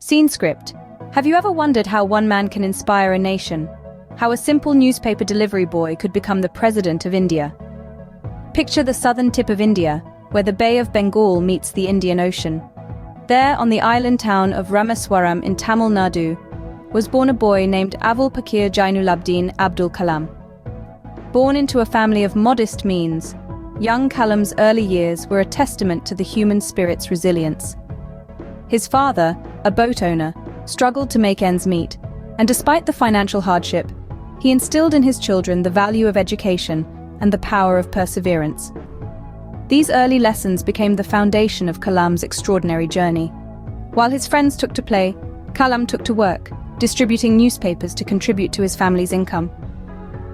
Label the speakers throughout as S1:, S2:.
S1: Scene script. Have you ever wondered how one man can inspire a nation? How a simple newspaper delivery boy could become the president of India? Picture the southern tip of India, where the Bay of Bengal meets the Indian Ocean. There, on the island town of Rameswaram in Tamil Nadu, was born a boy named Avul Pakir Jainulabdin Abdul Kalam. Born into a family of modest means, young Kalam's early years were a testament to the human spirit's resilience. His father, a boat owner, struggled to make ends meet, and despite the financial hardship, he instilled in his children the value of education and the power of perseverance. These early lessons became the foundation of Kalam's extraordinary journey. While his friends took to play, Kalam took to work, distributing newspapers to contribute to his family's income.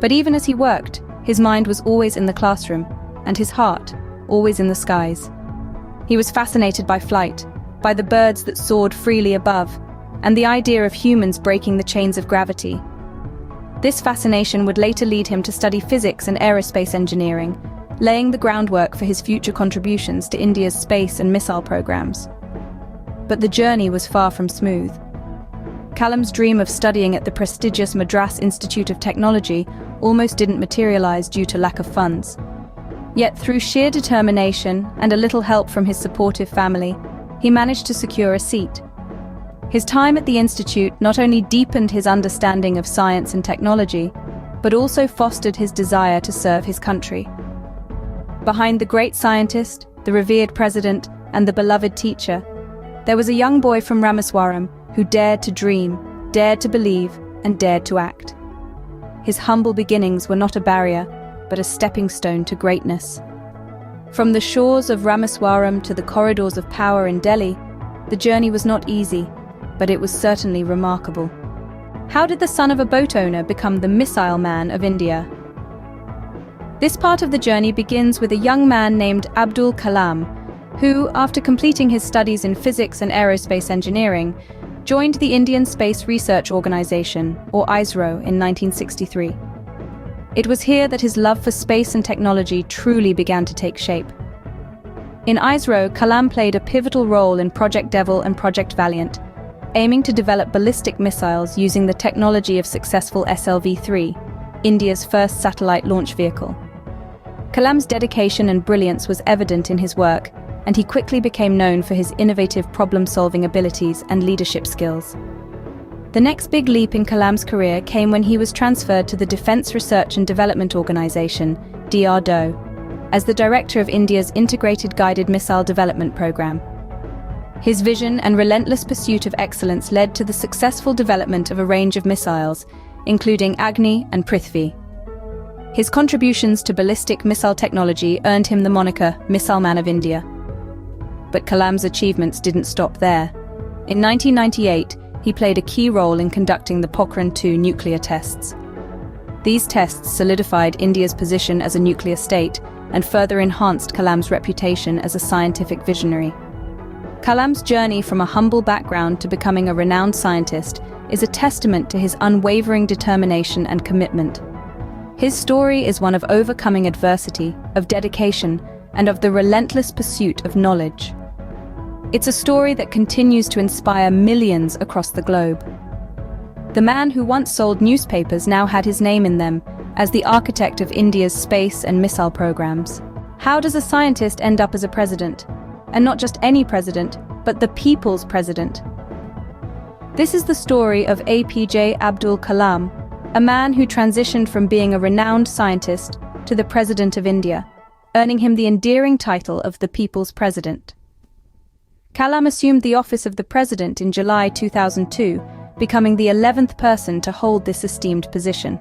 S1: But even as he worked, his mind was always in the classroom, and his heart always in the skies. He was fascinated by flight, by the birds that soared freely above, and the idea of humans breaking the chains of gravity. This fascination would later lead him to study physics and aerospace engineering, laying the groundwork for his future contributions to India's space and missile programs. But the journey was far from smooth. Kalam's dream of studying at the prestigious Madras Institute of Technology almost didn't materialize due to lack of funds. Yet through sheer determination and a little help from his supportive family, he managed to secure a seat. His time at the institute not only deepened his understanding of science and technology, but also fostered his desire to serve his country. Behind the great scientist, the revered president, and the beloved teacher, there was a young boy from Rameswaram who dared to dream, dared to believe, and dared to act. His humble beginnings were not a barrier, but a stepping stone to greatness. From the shores of Rameswaram to the corridors of power in Delhi, the journey was not easy, but it was certainly remarkable. How did the son of a boat owner become the missile man of India? This part of the journey begins with a young man named Abdul Kalam, who, after completing his studies in physics and aerospace engineering, joined the Indian Space Research Organization, or ISRO, in 1963. It was here that his love for space and technology truly began to take shape. In ISRO, Kalam played a pivotal role in Project Devil and Project Valiant, aiming to develop ballistic missiles using the technology of successful SLV-3, India's first satellite launch vehicle. Kalam's dedication and brilliance was evident in his work, and he quickly became known for his innovative problem-solving abilities and leadership skills. The next big leap in Kalam's career came when he was transferred to the Defence Research and Development Organization, DRDO, as the director of India's Integrated Guided Missile Development Program. His vision and relentless pursuit of excellence led to the successful development of a range of missiles, including Agni and Prithvi. His contributions to ballistic missile technology earned him the moniker Missile Man of India. But Kalam's achievements didn't stop there. In 1998, he played a key role in conducting the Pokhran-2 nuclear tests. These tests solidified India's position as a nuclear state and further enhanced Kalam's reputation as a scientific visionary. Kalam's journey from a humble background to becoming a renowned scientist is a testament to his unwavering determination and commitment. His story is one of overcoming adversity, of dedication, and of the relentless pursuit of knowledge. It's a story that continues to inspire millions across the globe. The man who once sold newspapers now had his name in them as the architect of India's space and missile programs. How does a scientist end up as a president? And not just any president, but the people's president. This is the story of APJ Abdul Kalam, a man who transitioned from being a renowned scientist to the President of India, earning him the endearing title of the People's President. Kalam assumed the office of the President in July 2002, becoming the 11th person to hold this esteemed position.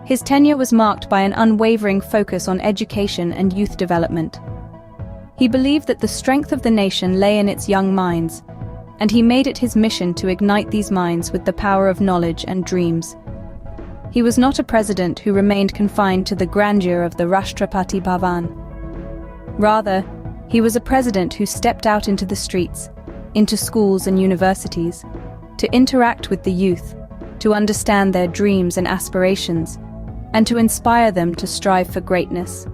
S1: His tenure was marked by an unwavering focus on education and youth development. He believed that the strength of the nation lay in its young minds, and he made it his mission to ignite these minds with the power of knowledge and dreams. He was not a president who remained confined to the grandeur of the Rashtrapati Bhavan. Rather, he was a president who stepped out into the streets, into schools and universities, to interact with the youth, to understand their dreams and aspirations, and to inspire them to strive for greatness.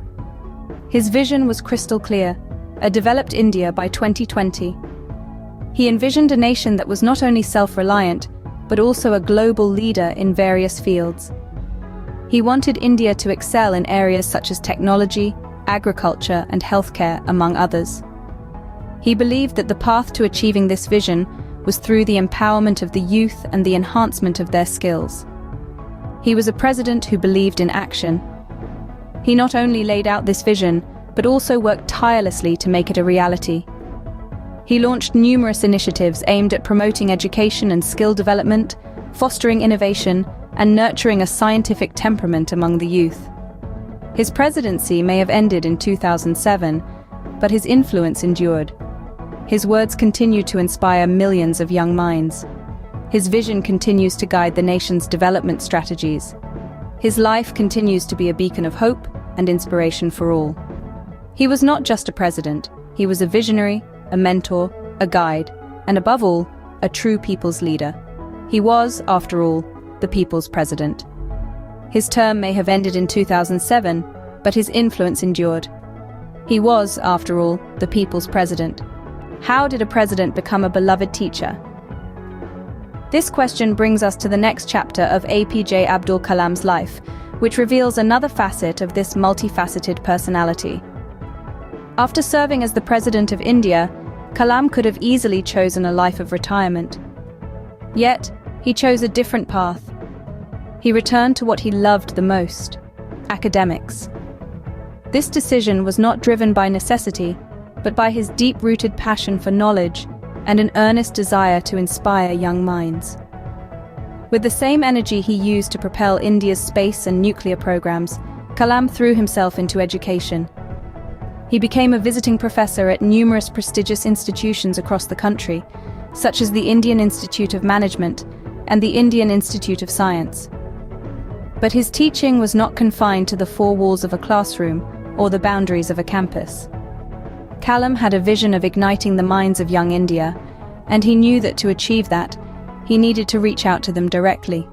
S1: His vision was crystal clear: a developed India by 2020. He envisioned a nation that was not only self-reliant, but also a global leader in various fields. He wanted India to excel in areas such as technology, agriculture, and healthcare, among others. He believed that the path to achieving this vision was through the empowerment of the youth and the enhancement of their skills. He was a president who believed in action. He not only laid out this vision, but also worked tirelessly to make it a reality. He launched numerous initiatives aimed at promoting education and skill development, fostering innovation, and nurturing a scientific temperament among the youth. His presidency may have ended in 2007, but his influence endured. His words continue to inspire millions of young minds. His vision continues to guide the nation's development strategies. His life continues to be a beacon of hope and inspiration for all. He was not just a president, he was a visionary, a mentor, a guide, and above all, a true people's leader. He was, after all, the people's president. His term may have ended in 2007, but his influence endured. He was, after all, the people's president. How did a president become a beloved teacher? This question brings us to the next chapter of APJ Abdul Kalam's life, which reveals another facet of this multifaceted personality. After serving as the President of India, Kalam could have easily chosen a life of retirement. Yet, he chose a different path. He returned to what he loved the most: academics. This decision was not driven by necessity, but by his deep-rooted passion for knowledge and an earnest desire to inspire young minds. With the same energy he used to propel India's space and nuclear programs, Kalam threw himself into education. He became a visiting professor at numerous prestigious institutions across the country, such as the Indian Institute of Management and the Indian Institute of Science. But his teaching was not confined to the four walls of a classroom or the boundaries of a campus. Kalam had a vision of igniting the minds of young India, and he knew that to achieve that, he needed to reach out to them directly.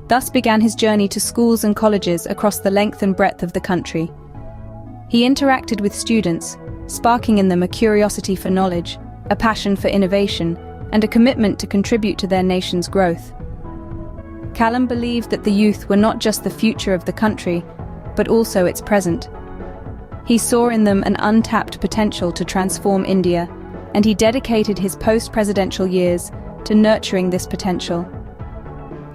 S1: Thus began his journey to schools and colleges across the length and breadth of the country. He interacted with students, sparking in them a curiosity for knowledge, a passion for innovation, and a commitment to contribute to their nation's growth. Kalam believed that the youth were not just the future of the country, but also its present. He saw in them an untapped potential to transform India, and he dedicated his post-presidential years to nurturing this potential.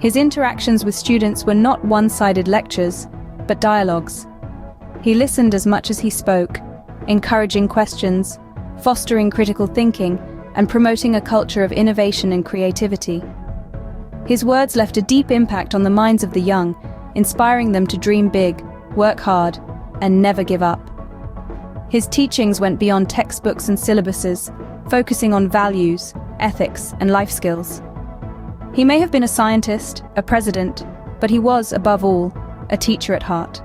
S1: His interactions with students were not one-sided lectures, but dialogues. He listened as much as he spoke, encouraging questions, fostering critical thinking, and promoting a culture of innovation and creativity. His words left a deep impact on the minds of the young, inspiring them to dream big, work hard, and never give up. His teachings went beyond textbooks and syllabuses, focusing on values, ethics, and life skills. He may have been a scientist, a president, but he was, above all, a teacher at heart.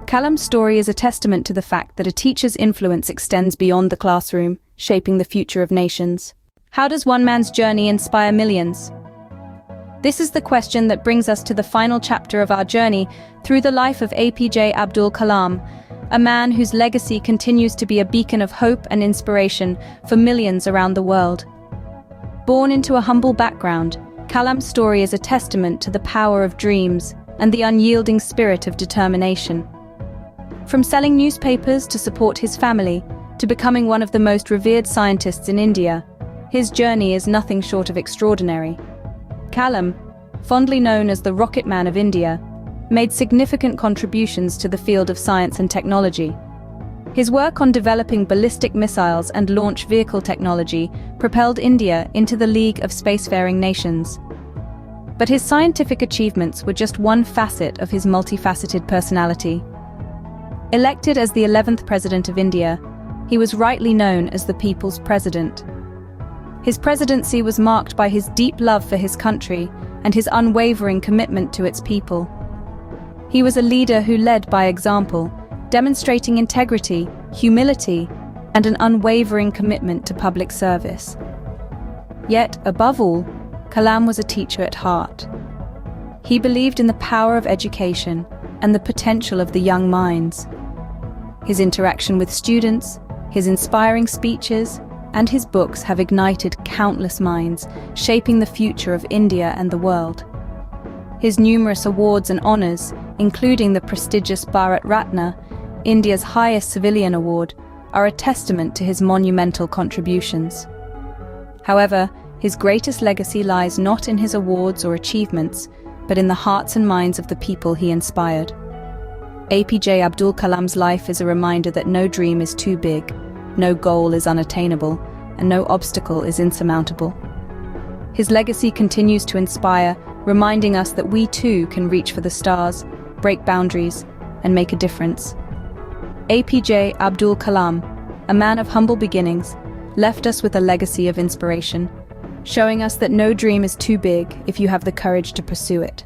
S1: Kalam's story is a testament to the fact that a teacher's influence extends beyond the classroom, shaping the future of nations. How does one man's journey inspire millions? This is the question that brings us to the final chapter of our journey through the life of APJ Abdul Kalam, a man whose legacy continues to be a beacon of hope and inspiration for millions around the world. Born into a humble background, Kalam's story is a testament to the power of dreams and the unyielding spirit of determination. From selling newspapers to support his family, to becoming one of the most revered scientists in India, his journey is nothing short of extraordinary. Kalam, fondly known as the Rocket Man of India, made significant contributions to the field of science and technology. His work on developing ballistic missiles and launch vehicle technology propelled India into the League of Spacefaring Nations. But his scientific achievements were just one facet of his multifaceted personality. Elected as the 11th President of India, he was rightly known as the People's President. His presidency was marked by his deep love for his country and his unwavering commitment to its people. He was a leader who led by example, demonstrating integrity, humility, and an unwavering commitment to public service. Yet, above all, Kalam was a teacher at heart. He believed in the power of education and the potential of the young minds. His interaction with students, his inspiring speeches, and his books have ignited countless minds, shaping the future of India and the world. His numerous awards and honors, including the prestigious Bharat Ratna, India's highest civilian award, are a testament to his monumental contributions. However, his greatest legacy lies not in his awards or achievements, but in the hearts and minds of the people he inspired. APJ Abdul Kalam's life is a reminder that no dream is too big, no goal is unattainable, and no obstacle is insurmountable. His legacy continues to inspire, reminding us that we too can reach for the stars, break boundaries, and make a difference. APJ Abdul Kalam, a man of humble beginnings, left us with a legacy of inspiration, showing us that no dream is too big if you have the courage to pursue it.